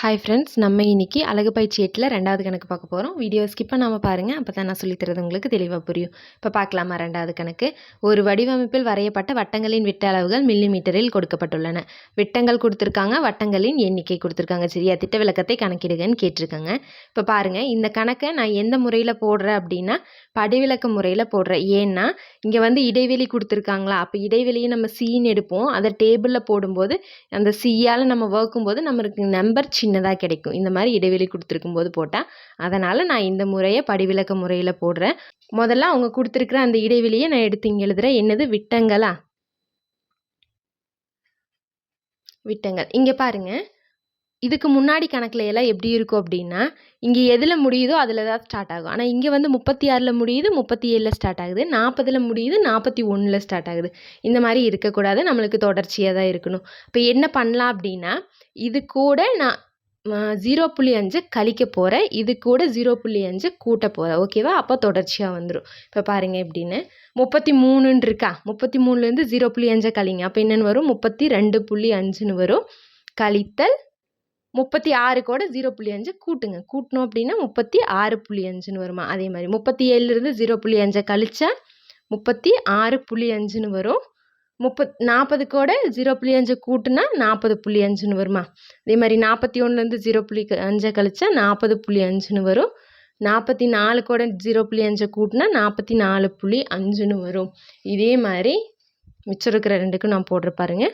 Hi friends, நம்ம இன்னைக்கு அழகு பயிற்சி 8ல் 2வது கணக்கு பார்க்க போகிறோம். வீடியோ ஸ்கிப் பண்ணாமல் பாருங்கள், அப்போ தான் நான் சொல்லித்தரது உங்களுக்கு தெளிவாக புரியும். இப்போ பார்க்கலாமா 2வது கணக்கு. ஒரு வடிவமைப்பில் வரையப்பட்ட வட்டங்களின் விட்ட அளவுகள் மில்லிமீட்டரில் கொடுக்கப்பட்டுள்ளன. விட்டங்கள் கொடுத்துருக்காங்க, வட்டங்களின் எண்ணிக்கை கொடுத்துருக்காங்க. சரியா? திட்ட விளக்கத்தை கணக்கிடுங்கன்னு கேட்டிருக்காங்க. இப்போ பாருங்கள், இந்த கணக்கை நான் எந்த முறையில் போடுறேன் அப்படின்னா படிவிலக்க முறையில் போடுறேன். ஏன்னா இங்கே இடைவெளி கொடுத்துருக்காங்களா, அப்போ இடைவெளியை நம்ம சீன் எடுப்போம். அதை டேபிளில் போடும்போது அந்த சியால் நம்ம வகுக்கும்போது நம்மளுக்கு நம்பர் சின்னதாக கிடைக்கும். இந்த மாதிரி இடைவெளி கொடுத்துருக்கும் போது போட்டால், அதனால் நான் இந்த முறையை படிவிலக்க முறையில் போடுறேன். முதல்ல அவங்க கொடுத்துருக்குற அந்த இடைவெளியை நான் எடுத்து இங்கே எழுதுகிறேன். என்னது? விட்டங்களா? விட்டங்கள். இங்கே பாருங்கள், இதுக்கு முன்னாடி கணக்கில் எல்லாம் எப்படி இருக்கும் அப்படின்னா, இங்கே எதில் முடியுதோ அதில் தான் ஸ்டார்ட் ஆகும். ஆனால் இங்கே 36ல் முடியுது, 37ல் ஸ்டார்ட் ஆகுது, 40ல் முடியுது, 41ல் ஸ்டார்ட் ஆகுது. இந்த மாதிரி இருக்கக்கூடாது, நம்மளுக்கு தொடர்ச்சியாக தான் இருக்கணும். இப்போ என்ன பண்ணலாம் அப்படின்னா, இது கூட நான் 0.5 கழிக்க போகிறேன், இது கூட 0.5 கூட்ட போகிறேன். ஓகேவா? அப்போ தொடர்ச்சியாக வந்துடும். இப்போ பாருங்கள் எப்படின்னு. 33ன்னு இருக்கா, 33லேருந்து 0.5 கழிங்க. அப்போ என்னென்னு வரும்? 32.5ன்னு வரும். கழித்தல் 36 கூட 0.5 கூட்டுங்க. கூட்டணும் அப்படின்னா 36.5ன்னு வருமா? அதே மாதிரி 37லேருந்து 0.5 கழிச்சா 36.5ன்னு வரும். 40 கூட 0.5 கூட்டுனா 40.5ன்னு வருமா? அதே மாதிரி 41லேருந்து 0.5 கழிச்சா 40.5ன்னு வரும். 44 கூட 0.5 கூட்டினா 44.5ன்னு வரும். இதே மாதிரி மிச்சம் இருக்கிற ரெண்டுக்கும் நான் போடுற பாருங்க.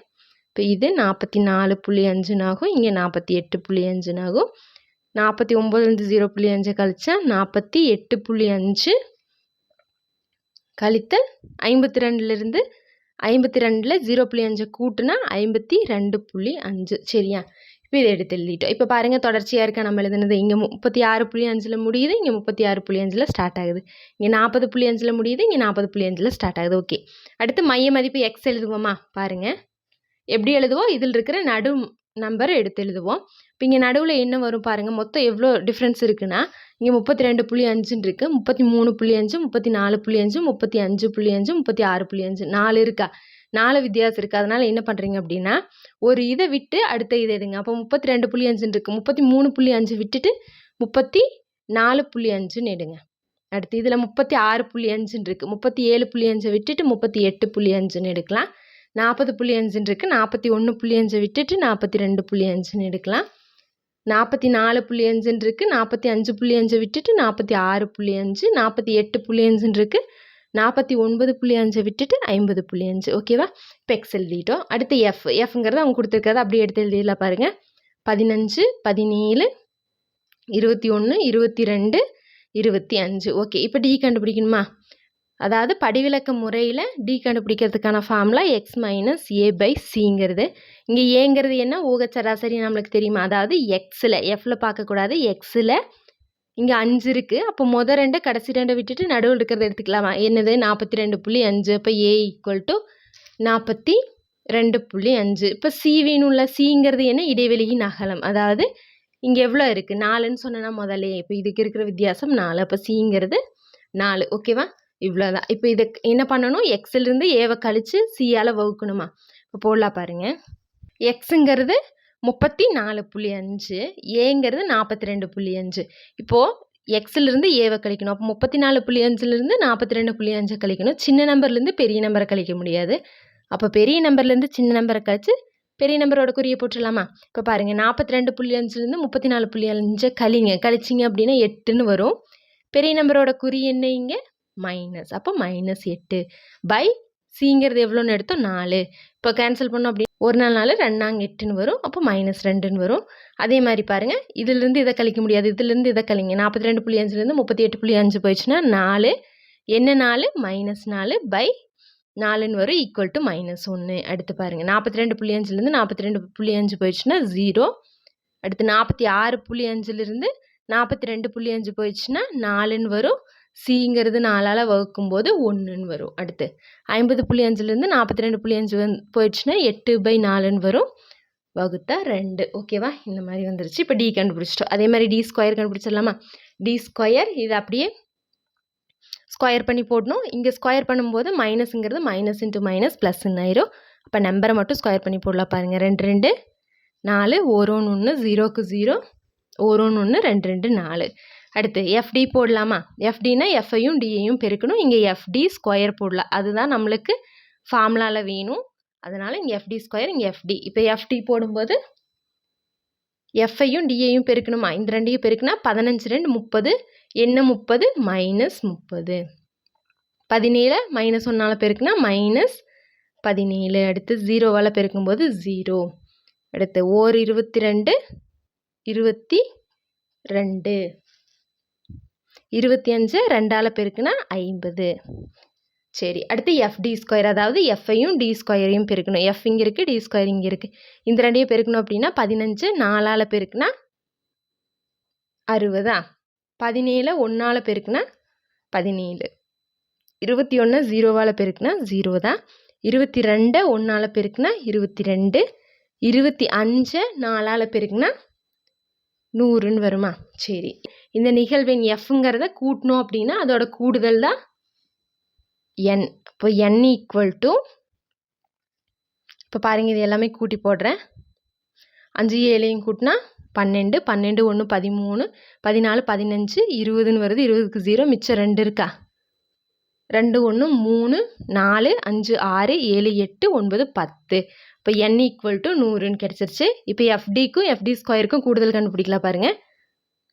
இப்போ இது 44.5 ஆகும், இங்கே 48.5 ஆகும். 49லேருந்து 0.5 கழிச்சா 48.5 கழித்தல் 52லேருந்து 52ல் 0.5 கூட்டுனா 52.5. சரியா? இப்போ இதை எடுத்து எழுதிட்டோம். இப்போ பாருங்கள், தொடர்ச்சியாக இருக்க நம்ம எழுதுனது. இங்கே 36.5ல் முடியுது, இங்கே 36.5ல் ஸ்டார்ட் ஆகுது. இங்கே 40.5ல் முடியுது, இங்கே 40.5ல் ஸ்டார்ட் ஆகுது. ஓகே, அடுத்து மைய மதிப்பு எக்ஸ் எழுதுவோமா? பாருங்கள் எப்படி எழுதுவோம். இதில் இருக்கிற நடு நம்பரை எடுத்து எழுதுவோம். இப்போ இங்கே நடுவில் என்ன வரும் பாருங்கள். மொத்தம் எவ்வளோ டிஃப்ரென்ஸ் இருக்குன்னா, இங்கே 32.5 இருக்குது, 33.5, 34.5, 35.5, 36.5, 4 இருக்கா? 4 வித்தியாசம் இருக்குது. அதனால் என்ன பண்ணுறீங்க அப்படின்னா, ஒரு இதை விட்டு அடுத்த இதை எடுங்க. அப்போ 32.5 இருக்குது, 33.5 விட்டுட்டு 34.5ன்னு எடுங்க. அடுத்து இதில் 36.5 இருக்குது, 37.5 விட்டுட்டு 38.5ன்னு எடுக்கலாம். 40.5 இருக்குது, 41.5 விட்டுட்டு 42.5ன்னு எடுக்கலாம். 44.5 இருக்குது, 45.5 விட்டுட்டு 46.5, 48.5 இருக்குது, 49.5 விட்டுட்டு 50.5. ஓகேவா? இப்போ எக்ஸ் எழுதிட்டோம். அடுத்து எஃப்ங்கிறது அவங்க கொடுத்துருக்கிறத அப்படியே எடுத்து எழுதிடலாம் பாருங்கள். 15, 17, 21, 22, 25. ஓகே, இப்போ டி கண்டுபிடிக்கணுமா? அதாவது படிவிலக்க முறையில் டி கண்டுபிடிக்கிறதுக்கான formula x minus A by சிங்கிறது. இங்கே ஏங்கிறது என்ன? ஊக சராசரி நம்மளுக்கு தெரியுமா? அதாவது எக்ஸில், எஃப்பில் பார்க்கக்கூடாது, எக்ஸில் இங்கே 5 இருக்குது. அப்போ மொதல் 2 கடைசி 2 விட்டுட்டு நடுவில் இருக்கிறத எடுத்துக்கலாமா? என்னது? 42.5. அப்போ ஏ ஈக்குவல் டு 42.5. இப்போ சி வேணும்ல. சிங்கிறது என்ன? இடைவெளியின் அகலம். அதாவது இங்கே எவ்வளோ இருக்குது? 4ன்னு சொன்னா முதலே. இப்போ இதுக்கு இருக்கிற வித்தியாசம் 4. அப்போ சிங்கிறது 4. ஓகேவா? இவ்வளோதான். இப்போ இதை என்ன பண்ணணும்? எக்ஸிலிருந்து ஏவை கழித்து சியால் வகுக்கணுமா? இப்போ போடலாம் பாருங்கள். எக்ஸுங்கிறது 34.5, ஏங்கிறது 42.5. இப்போது எக்ஸிலிருந்து ஏவை கழிக்கணும். அப்போ 34.5லேருந்து 42.5 கழிக்கணும். சின்ன நம்பர்லேருந்து பெரிய நம்பரை கழிக்க முடியாது. அப்போ பெரிய நம்பர்லேருந்து சின்ன நம்பரை கழிச்சு பெரிய நம்பரோட குறியை போட்டுடலாமா? இப்போ பாருங்கள், 42.5லேருந்து 34.5 கழிச்சிங்க அப்படின்னா 8ன்னு வரும். பெரிய நம்பரோட குறி என்ன? இங்கே மைனஸ். அப்போ -8 பை சிங்கிறது எவ்வளோன்னு எடுத்தோம்? 4. இப்போ கேன்சல் பண்ணோம் அப்படி 1 4 2 8ன்னு வரும். அப்போ -2ன்னு வரும். அதே மாதிரி பாருங்கள், இதிலிருந்து இதை கழிக்க முடியாது, இதிலிருந்து இதை கழிங்க. 42.5லேருந்து 38.5 போயிடுச்சுன்னா 4. என்ன 4? -4 பை 4ன்னு வரும், ஈக்குவல் டு -1. அடுத்து பாருங்கள், 42.5லேருந்து 42.5 போயிடுச்சுன்னா 0. அடுத்து 46.5லேருந்து 42.5 போயிடுச்சுன்னா 4ன்னு வரும். சிங்கிறது 4ஆல் வகுக்கும்போது 1ன்னு வரும். அடுத்து 50.5லேருந்து 42.5 போயிடுச்சுன்னா 8/4ன்னு வரும், வகுத்தா 2. ஓகேவா? இந்த மாதிரி வந்துருச்சு. இப்போ டி கண்டுபிடிச்சிட்டோம். அதே மாதிரி டி ஸ்கொயர் கண்டுபிடிச்சிடலாமா? டி ஸ்கொயர் இது அப்படியே ஸ்கொயர் பண்ணி போடணும். இங்கே ஸ்கொயர் பண்ணும்போது மைனஸுங்கிறது மைனஸ் இன்ட்டு மைனஸ் ப்ளஸ்ன்னு ஆயிரும். அப்போ நம்பரை மட்டும் ஸ்கொயர் பண்ணி போடலாம் பாருங்கள். 2 2 4 ஓரோன் 1 0க்கு 0 ஓரோன் 1 2 2 4. அடுத்து எஃப்டி போடலாமா? எஃப்டினா எஃப்ஐயும் டியையும் பெருக்கணும். இங்கே எஃப்டி ஸ்கொயர் போடலாம். அதுதான் நம்மளுக்கு ஃபார்முலாவில் வேணும். அதனால் இங்கே எஃப்டி ஸ்கொயர், இங்கே எஃப்டி. இப்போ எஃப்டி போடும்போது எஃப்ஐயும் டியையும் பெருக்கணுமா? இந்த ரெண்டையும் பெருக்குனா 15 2 30. என்ன 30? -30. 17 -1 பெருக்குனா -17. அடுத்து 0வால் பெருக்கும்போது 0. அடுத்து 1 22 22. 25 2ஆல் பெருக்குனா 50. சரி, அடுத்து எஃப்டி ஸ்கொயர், அதாவது எஃப்ஐயும் டி ஸ்கொயரையும் பெருக்கணும். எஃப் இங்கே இருக்குது, டி ஸ்கொயர் இங்கே இருக்குது. இந்த ரெண்டையும் பெருக்கணும் அப்படின்னா 15 4ஆல் பெருக்குனா 60. 17 1ஆல் பெருக்குனா 17. 21 0வால் பெருக்குனா 0 தான். 22 1ஆல் பெருக்குனா 22. 25 4ஆல் பெருக்குனா 100ன்னு வருமா? சரி, இந்த நிகழ்வெண் எஃப்ங்கிறத கூட்டணும் அப்படின்னா அதோட கூடுதல் தான் என். இப்போ என் ஈக்குவல் டு, இப்போ பாருங்கள் இது எல்லாமே கூட்டி போடுறேன். 5 7ஐயும் கூட்டினா 12. 12 1 13. 14 15 20ன்னு வருது. 20க்கு 0 மிச்சம் 2 இருக்கா? 2 1 3 4 5 6 7 8 9 10. இப்போ n ஈக்குவல் டு 100ன்னு கிடச்சிருச்சு. இப்போ எஃப்டிக்கும் எஃப்டி ஸ்கொயருக்கும் கூடுதல் கண்டுபிடிக்கலாம் பாருங்கள்.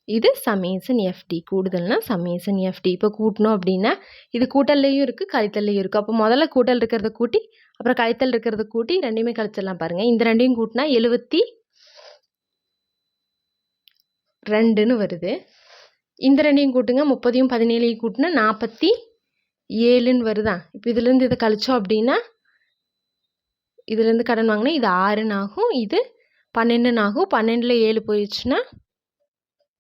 இது சமேசன் எஃப்டி. கூடுதல்னா சமேசன் எஃப்டி. இப்போ கூட்டணும் அப்படின்னா இது கூட்டல்லையும் இருக்குது கழித்தல்லையும் இருக்குது. அப்போ முதல்ல கூட்டல் இருக்கிறத கூட்டி அப்புறம் கழித்தல் இருக்கிறத கூட்டி ரெண்டையுமே கழிச்சிடலாம் பாருங்கள். இந்த ரெண்டையும் கூட்டினா 72ன்னு வருது. இந்த ரெண்டையும் கூட்டுங்க. 30யும் 17ஐயும் கூட்டினா 47ன்னு வருதா? இப்போ இதுலேருந்து இதை கழிச்சோம் அப்படின்னா இதுலேருந்து கடன் வாங்கினா இது 6ன்னு ஆகும், இது 12ன்னு ஆகும். 12ல் 7 போயிடுச்சுன்னா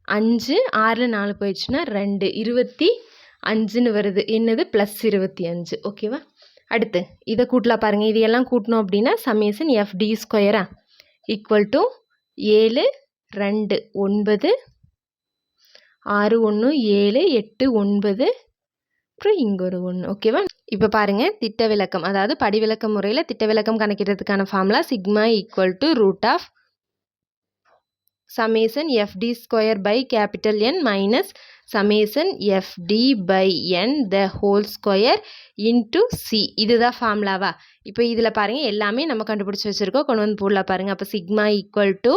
5, 6ல் 4 போயிடுச்சுன்னா 2, 25ன்னு வருது. என்னது? +25. ஓகேவா? அடுத்து இதை கூட்டலாம் பாருங்கள். இது எல்லாம் கூட்டணும் அப்படின்னா சமேசன் எஃப்டி ஸ்கொயரா ஈக்குவல் டு 7 2 9 6 1 7 8 9 அப்புறம் இங்கே ஒரு 1. ஓகேவா? இப்போ பாருங்கள் திட்ட விலக்கம், அதாவது படி விலக்க முறையில் திட்ட விலக்கம் கணக்கிடுறதுக்கான formula sigma equal to root of summation FD square by capital N minus summation fd by N the whole square into C. இதுதான் ஃபார்முலாவா? இப்போ இதில் பாருங்கள் எல்லாமே நம்ம கண்டுபிடிச்சி வச்சுருக்கோம், கொண்டு வந்து போடலாம் பாருங்கள். அப்போ sigma equal to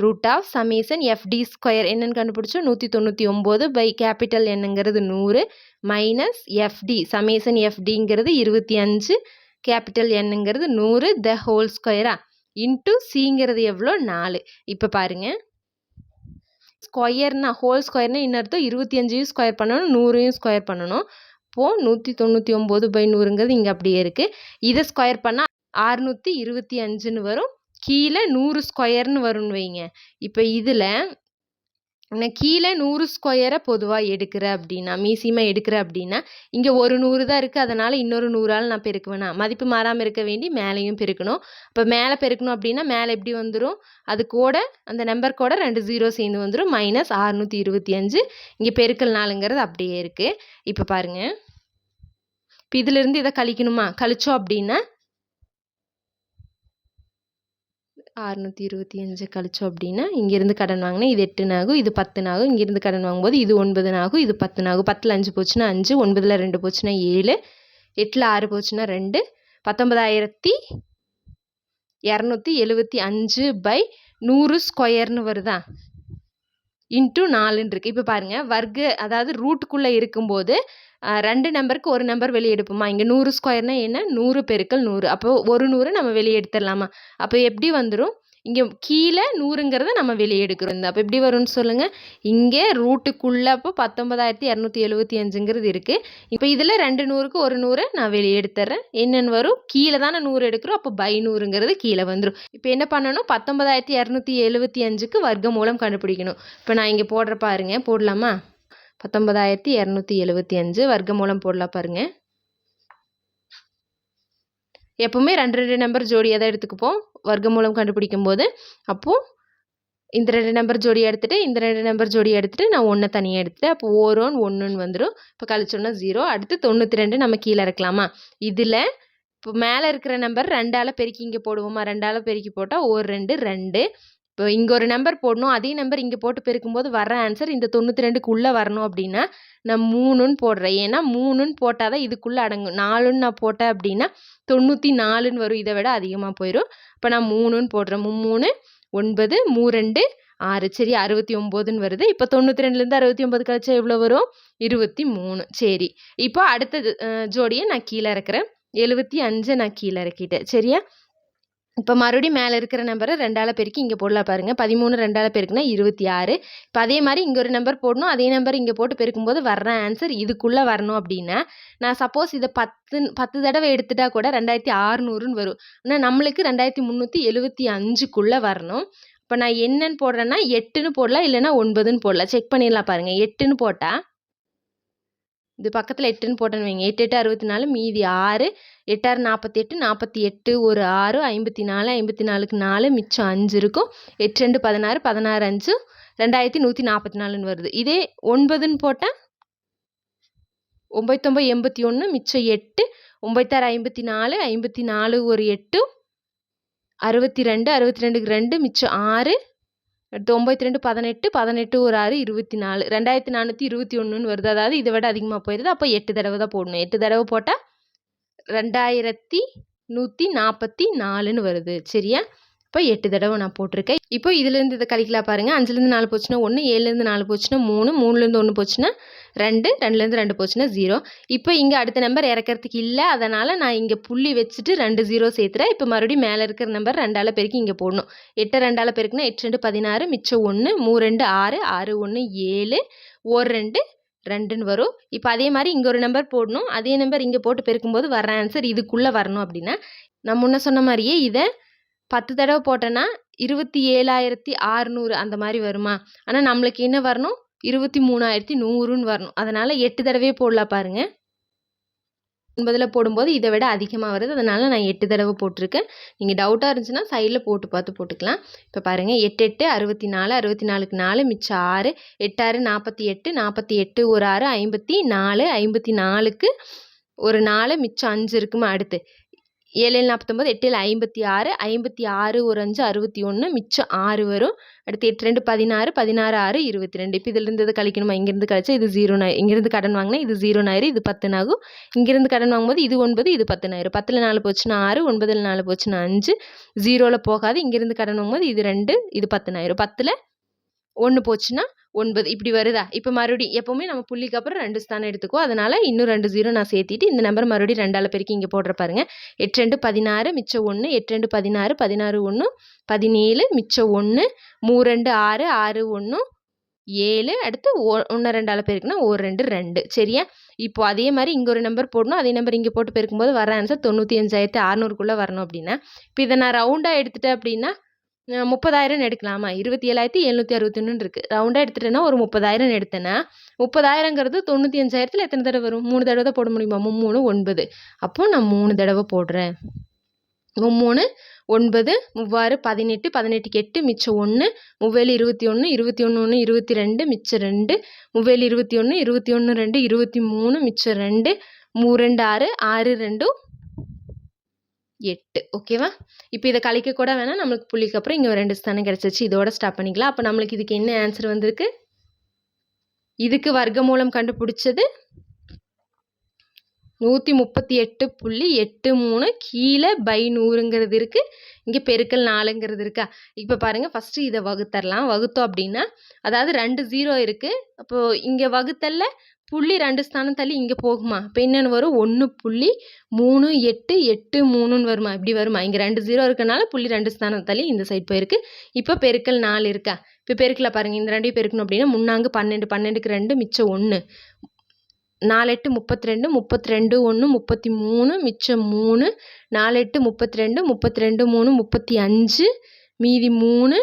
root of summation FD square என்னென்னு கண்டுபிடிச்சோம்? 199 பை கேபிட்டல் என்னங்கிறது 100 மைனஸ் எஃப்டி சமேசன் எஃப்டிங்கிறது 25 கேபிட்டல் என்னங்கிறது 100 த ஹோல் ஸ்கொயரா இன்ட்டு சிங்கிறது எவ்வளோ? 4. இப்போ பாருங்கள் ஸ்கொயர்னா ஹோல் ஸ்கொயர்னா இன்னொருத்தம் 25ஐயும் ஸ்கொயர் பண்ணணும் 100ஐயும் ஸ்கொயர் பண்ணணும். இப்போது 199 பை 100ங்கிறது இங்கே அப்படியே இருக்குது. இதை ஸ்கொயர் பண்ணால் 625ன்னு வரும். கீழே 100 ஸ்கொயர்னு வரும்னு வைங்க. இப்போ இதில் நான் கீழே 100 ஸ்கொயரை பொதுவாக எடுக்கிறேன் அப்படின்னா மீசியமாக எடுக்கிறேன் அப்படின்னா இங்கே ஒரு 100 தான் இருக்குது, அதனால் இன்னொரு 100ஆல் நான் பெருக்குவேனா? மதிப்பு மாறாமல் இருக்க வேண்டி மேலேயும் பெருக்கணும். இப்போ மேலே பெருக்கணும் அப்படின்னா மேலே எப்படி வந்துடும்? அது கூட அந்த நம்பர் கூட 2 0 சேர்ந்து வந்துடும். மைனஸ் 625. இங்கே பெருக்கல் 4ங்கிறது அப்படியே இருக்குது. இப்போ பாருங்கள், இப்போ இதிலிருந்து இதை கழிக்கணுமா? கழிச்சோம் அப்படின்னா 625 கழிச்சோம் அப்படின்னா இங்கேருந்து கடன் வாங்கினா இது 8 ஆகும், இது 10 ஆகும். இங்கேருந்து கடன் வாங்கும்போது இது 9 ஆகும், இது 10 ஆகும். 10ல் 5 போச்சுன்னா 5, 9ல் 2 போச்சுன்னா 7, 8ல் 6 போச்சுன்னா 2, 19,275 பை 100 ஸ்கொயர்னு வருதா? இன்ட்டு 4ன்னு இருக்குது. இப்போ பாருங்கள் வர்க்க, அதாவது ரூட்டுக்குள்ளே இருக்கும்போது 2 நம்பருக்கு ஒரு நம்பர் வெளியே எடுப்போமா? இங்கே 100 ஸ்கொயர்னா என்ன? 100 பெருக்கல் 100. அப்போ ஒரு 100 நம்ம வெளியே எடுத்துடலாமா? அப்போ எப்படி வந்துடும்? இங்கே கீழே 100ங்கிறத நம்ம வெளியே எடுக்கிறோம். அப்போ எப்படி வரும்னு சொல்லுங்கள். இங்கே ரூட்டுக்குள்ளே அப்போ 19,275ங்கிறது இருக்குது. இப்போ இதில் 2 100க்கு ஒரு 100 நான் வெளியே எடுத்துட்றேன். என்னென்னு வரும்? கீழே தானே 100 எடுக்கிறோம், அப்போ பை 100ங்கிறது கீழே வந்துடும். இப்போ என்ன பண்ணணும்? 19,275க்கு வர்க்க மூலம் கண்டுபிடிக்கணும். இப்போ நான் இங்கே போடுற பாருங்க, போடலாமா? 19,275 வர்க்க மூலம் போடலாம் பாருங்க. எப்பவுமே 2 நம்பர் ஜோடியாக தான் எடுத்துக்குப்போம் வர்க்க மூலம் கண்டுபிடிக்கும் போது. அப்போது இந்த 2 நம்பர் ஜோடியை எடுத்துகிட்டு இந்த 2 நம்பர் ஜோடியை எடுத்துகிட்டு நான் 1 தனியாக எடுத்துகிட்டு அப்போ ஓரோன் 1ன்னு வந்துடும். இப்போ கழிச்சோன்னா 0. அடுத்து 92 நம்ம கீழே இறக்கலாமா? இதில் இப்போ மேலே இருக்கிற நம்பர் 2ஆல் பெருக்கி இங்கே போடுவோமா? 2ஆல் பெருக்கி போட்டால் 1 2 2. இப்போ இங்கே ஒரு நம்பர் போடணும், அதே நம்பர் இங்கே போட்டு பெருக்கும்போது வர்ற ஆன்சர் இந்த 92க்குள்ளே வரணும் அப்படின்னா நான் 3ன்னு போடுறேன். ஏன்னா 3ன்னு போட்டால் தான் இதுக்குள்ளே அடங்கும். 4ன்னு நான் போட்டேன் அப்படின்னா 94ன்னு வரும், இதை விட அதிகமாக போயிடும். இப்போ நான் 3ன்னு போடுறேன். 3 9 3 6 சரி 69ன்னு வருது. இப்போ 92லேருந்து 69 கழிச்சா எவ்வளோ வரும்? 23. சரி, இப்போ அடுத்த ஜோடியை நான் கீழே இறக்குறேன். 75 நான் கீழே இறக்கிட்டேன். சரியா? இப்போ மறுபடியும் மேலே இருக்கிற நம்பரை 2ஆல் பெருக்கி இங்கே போடலாம் பாருங்கள். 13 2ஆல் பெருக்குனா 26. இப்போ அதே மாதிரி இங்கே ஒரு நம்பர் போடணும், அதே நம்பர் இங்கே போட்டு பெருக்கும்போது வர்ற ஆன்சர் இதுக்குள்ளே வரணும் அப்படின்னா நான் சப்போஸ் இதை 10 தடவை எடுத்துட்டா கூட 2600ன்னு வரும். ஆனால் நம்மளுக்கு 2375க்குள்ளே வரணும். இப்போ நான் என்னன்னு போடுறேன்னா 8ன்னு போடலாம், இல்லைன்னா 9ன்னு போடலாம். செக் பண்ணிடலாம் பாருங்கள். 8ன்னு போட்டால் இது பக்கத்தில் 8ன்னு போட்டேன்னு வைங்க. 8 8 64 மீதி 6 8 6 48 48 ஒரு 6 54 54க்கு 4 மிச்சம் 5 இருக்கும். 8 2 16 16 5 2144ன்னு வருது. இதே 9ன்னு போட்டால் 9 9 81 மிச்சம் 8 9 6 54 54 ஒரு 8 62 62க்கு 2 மிச்சம் 6 அடுத்து 92 18 18 ஒரு 6 24 2421ன்னு வருது. அதாவது இதை விட அதிகமாக போயிடுது. அப்போ 8 தடவை தான் போடணும். 8 தடவை போட்டால் 2144ன்னு வருது. சரியா? இப்போ 8 தடவை நான் போட்டிருக்கேன். இப்போ இதுலேருந்து இதை கழிக்கலாம் பாருங்கள். 5லேருந்து 4 போச்சுன்னா 1, 7லேருந்து 4 போச்சுன்னா 3, 3லேருந்து 1 போச்சுன்னா 2, 2லேருந்து 2 போச்சுன்னா 0. இப்போ இங்கே அடுத்த நம்பர் இறக்கிறதுக்கு இல்லை, அதனால் நான் இங்கே புள்ளி வச்சுட்டு 2 0 சேர்த்துறேன். இப்போ மறுபடியும் மேலே இருக்கிற நம்பர் 2ஆல் பெருக்கி இங்கே போடணும். 8 2ஆல் பெருக்குனா 8 2 16 மிச்சம் 1 3 2 6 6 1 7 1 2 2ன்னு வரும். இப்போ அதே மாதிரி இங்கே ஒரு நம்பர் போடணும், அதே நம்பர் இங்கே போட்டு பெருக்கும்போது வர்ற ஆன்சர் இதுக்குள்ளே வரணும் அப்படின்னா நான் முன்ன சொன்ன மாதிரியே இதை 10 தடவை போட்டேன்னா 27600 அந்த மாதிரி வருமா? ஆனால் நம்மளுக்கு என்ன வரணும்? 23100ன்னு வரணும். அதனால் 8 தடவையே போடலாம் பாருங்கள். 9ல் போடும்போது இதை விட அதிகமாக வருது. அதனால் நான் 8 தடவை போட்டிருக்கேன். நீங்கள் டவுட்டாக இருந்துச்சுன்னா சைடில் போட்டு பார்த்து போட்டுக்கலாம். இப்போ பாருங்கள் 8 8 64 64க்கு 4 மிச்சம் 6 8 6 48 48 ஒரு 6 54 54க்கு ஒரு 4 மிச்சம் 5 இருக்குமா? அடுத்து 7 49 8 56 56 ஒரு 5 61 மிச்சம் 6 வரும். அடுத்து 8 2 16 16 6 22. இப்போ இதிலிருந்து இதை கழிக்கணுமா? இங்கேருந்து கழிச்சா இது 0 இங்கேருந்து கடன் வாங்கினா இது 0 ஆயிரும், இது 10 ஆகும். இங்கேருந்து கடன் வாங்கும்போது இது 9 இது 10 ஆயிரும். 10ல் 4 போச்சுன்னா 6 9ல் 4 போச்சுன்னா 5 0ல் போகாது. இங்கேருந்து கடன் வாங்கும்போது இது 2 இது 10 ஆயிரும். 10ல் 1 போச்சுன்னா 9 இப்படி வருதா? இப்போ மறுபடியும் எப்போவுமே நம்ம புள்ளிக்கு அப்புறம் 2 ஸ்தானம் எடுத்துக்குவோம். அதனால் இன்னும் 2 0 நான் சேர்த்திட்டு இந்த நம்பர் மறுபடியும் 2ஆல் பெருக்கி இங்கே போடுற பாருங்க. 8 2 16 மிச்சம் 1 8 2 16 16 1 17 மிச்சம் 1 3 2 6 6 1 7 அடுத்து 1 2ஆல் பெருக்குனா 1 2 2. சரியா? இப்போ அதே மாதிரி இங்கே ஒரு நம்பர் போடணும், அதே நம்பர் இங்கே போட்டு பெருக்கும்போது வர ஆன்சர் 95600க்குள்ளே வரணும் அப்படின்னா இப்போ இதை நான் ரவுண்டாக எடுத்துட்டேன் அப்படின்னா 30,000 எடுக்கலாமா? 27,761 இருக்குது. ரவுண்டாக எடுத்துட்டேன்னா ஒரு 30,000 எடுத்தேன்னா 30,000ங்கிறது 95,000த்தில் எத்தனை தடவை வரும்? 3 தடவை தான் போட முடியுமா? 3 9. அப்போ நான் 3 தடவை போடுறேன். 3 9 3 18 18க்கு 8 மிச்சம் 1 3 21 21 1 22 மிச்சம் 2 3 21 21 2 23 மிச்சம் 2 3 2 6 6 2 8. ஓகேவா? இப்போ இதை கழிக்க கூட வேணாம், நம்மளுக்கு புள்ளிக்கு அப்புறம் இங்கே 2 ஸ்தானம் கிடச்சிச்சு. இதோட ஸ்டாப் பண்ணிக்கலாம். அப்போ நம்மளுக்கு இதுக்கு என்ன ஆன்சர் வந்திருக்கு? இதுக்கு வர்க்கமூலம் கண்டுபிடிச்சது 138.83 கீழே பை 100ங்கிறது இருக்குது. இங்கே பெருக்கல் 4ங்கிறது இருக்கா? இப்போ பாருங்கள், ஃபஸ்ட்டு இதை வகுத்தரலாம். வகுத்தோம் அப்படின்னா அதாவது 2 0 இருக்குது. அப்போது இங்கே வகுத்தல்ல புள்ளி 2 ஸ்தானம் தள்ளி இங்கே போகுமா? இப்போ என்னென்னு வரும்? 1.3883ன்னு வருமா? இப்படி வருமா? இங்கே 2 0 இருக்கனால புள்ளி 2 ஸ்தானம் தள்ளி இந்த சைட் போயிருக்கு. இப்போ பெருக்கல் 4 இருக்கா? இப்போ பெருக்கல பாருங்கள். இந்த 2 பெருக்கணும் அப்படின்னா முன்னாங்கு 12 12க்கு 2 மிச்சம் 1 4 8 32 32 1 33 மிச்சம் 3 4 8 32 32 3 35 மீதி 3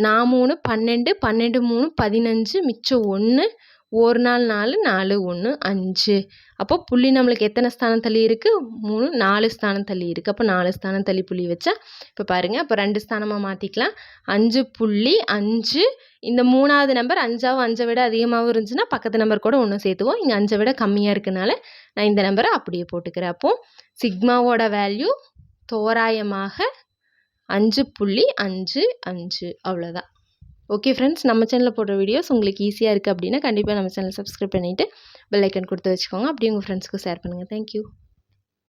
3 12 12 3 15 மிச்சம் 1 ஒரு நாள் 4 4 1 5. அப்போ புள்ளி நம்மளுக்கு எத்தனை ஸ்தானம் தள்ளி இருக்குது? 3 4 ஸ்தானம் தள்ளி இருக்குது. அப்போ 4 ஸ்தானம் தள்ளி புள்ளி வச்சா இப்போ பாருங்கள், அப்போ 2 ஸ்தானமாக மாற்றிக்கலாம். 5.5. இந்த 3வது நம்பர் 5 விட அதிகமாகவும் இருந்துச்சுன்னா பக்கத்து நம்பர் கூட ஒன்று சேர்த்துவோம். இங்கே 5 விட கம்மியாக இருக்கனால நான் இந்த நம்பரை அப்படியே போட்டுக்கிறேன். அப்போது சிக்மாவோட வேல்யூ தோராயமாக 5.55 அவ்வளோதான். ஓகே ஃப்ரெண்ட்ஸ், நம்ம சேனலில் போடுற வீடியோஸ் உங்களுக்கு ஈஸியாக இருக்குது அப்படின்னா கண்டிப்பாக நம்ம சேனல் சப்ஸ்கிரைப் பண்ணிவிட்டு பெல் ஐக்கன் கொடுத்து வச்சுக்கோங்க. அப்படியே உங்கள் ஃப்ரெண்ட்ஸ்க்கு ஷேர் பண்ணுங்கள். தேங்க்யூ.